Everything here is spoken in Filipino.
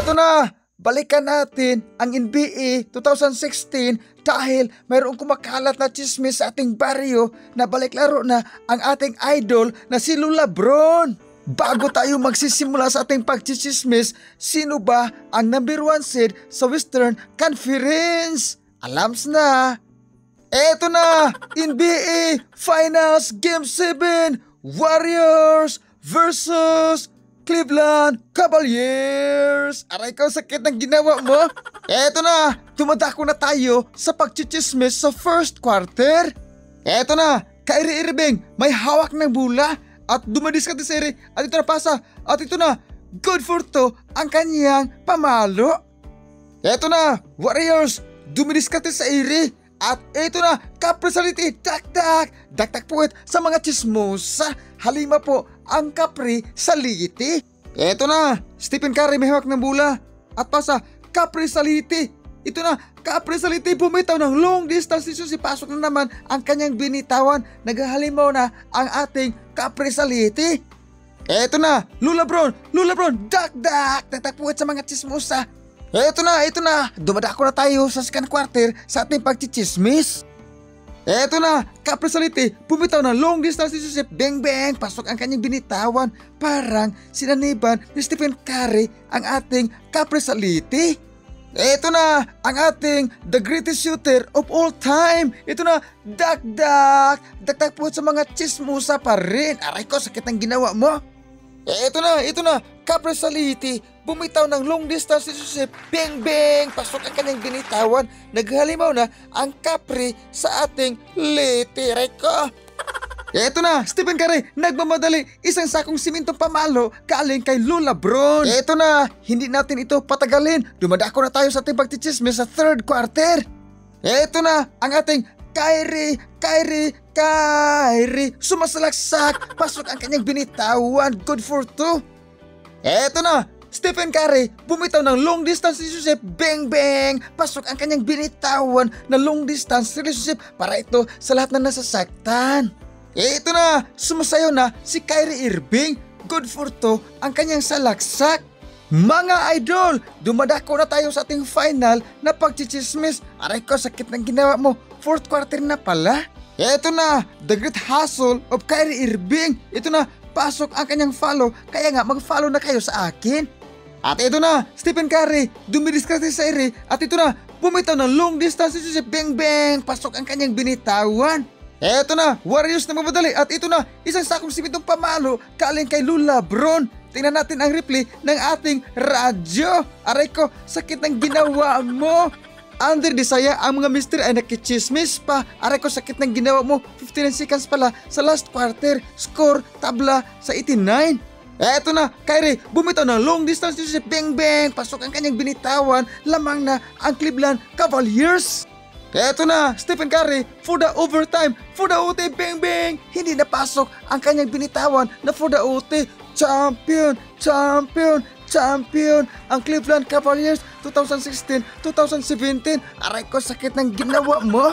Eto na! Balikan natin ang NBA 2016 dahil mayroong kumakalat na chismis sa ating baryo na baliklaro na ang ating idol na si LeBron. Bago tayo magsisimula sa ating pagchichismis, sino ba ang number 1 seed sa Western Conference? Alams na! Eto na! NBA Finals Game 7 Warriors versus Cleveland Cavaliers! Aray ko, sakit ng ginawa mo. Eto na, dumadako na tayo sa pagchichismis sa first quarter. Eto na, Kyrie Irving may hawak ng bola at dumadiskarte sa ere at ito na pasa at ito na, good for 2 ang kanyang pamalo. Eto na, Warriors dumidiskarte sa ere at ito na, kapresality, daktak puwet sa mga chismosa. Halima po ang kapresality. Eto na, Stephen Curry may hawak ng bola at pasa, kapresality. Ito na, kapresality bumitaw ng long distance si pasok na naman ang kanyang binitawan. Naghahalimaw na ang ating kapresality. Eto na, LeBron, daktak puwet sa mga chismosa. Eto na, dumadako na tayo sa second quarter sa ating pagchichismis. Eto na, kapresality, bumitaw na long distance si Bang, pasok ang kanyang binitawan. Parang sinaniban ni Stephen Curry ang ating kapresality. Eto na, ang ating the greatest shooter of all time. Ito na, daktak po sa mga chismosa pa rin. Aray ko, sakit ang ginawa mo. Ito na, kapresality, bumitaw ng long distance si Bang, pasok ang kanyang binitawan. Naghalimaw na ang kapre sa ating litiray ko. Eto na, Stephen Curry, nagmamadali, isang sakong simintong pamalo galing kay LeBron. Eto na, hindi natin ito patagalin. Dumadako na tayo sa ating pagchichismis sa third quarter. Eto na, ang ating Kyrie, sumasalaksak, pasok ang kanyang binitawan, good for 2. Eto na, Stephen Curry, bumitaw ng long distance relationship, Bang, pasok ang kanyang binitawan na long distance relationship para ito sa lahat na nasasaktan. Eto na, sumasayaw na si Kyrie Irving, good for 2 ang kanyang salaksak. Mga idol, dumadako na tayo sa ating final na pagchichismis. Aray ko, sakit ng ginawa mo. Fourth quarter na pala. Eto na, the great hustle of Kyrie Irving. Ito na, pasok ang kanyang follow. Kaya nga, mag-follow na kayo sa akin. At ito na, Stephen Curry, dumidiskarte sa ere. At ito na, bumitaw ng long distance si Bang, pasok ang kanyang binitawan. Eto na, Warriors na mamadali. At ito na, isang sakong simitong pamalo galing kay LeBron. Tingnan natin ang replay ng ating radyo. Aray ko, sakit ng ginawa mo. Under the saya, ang mga mister ay nakichismis pa. Aray ko, sakit ng ginawa mo. 59 seconds pala sa last quarter. Score, tabla sa 89. Eto na, Kyrie, bumitaw ng long distance si Bang, pasok ang kanyang binitawan. Lamang na ang Cleveland Cavaliers. Eto na, Stephen Curry, for the overtime, for the OT, Bang, hindi napasok ang kanyang binitawan na for the OT. Champion ang Cleveland Cavaliers 2016-2017. Aray ko, sakit ng ginawa mo.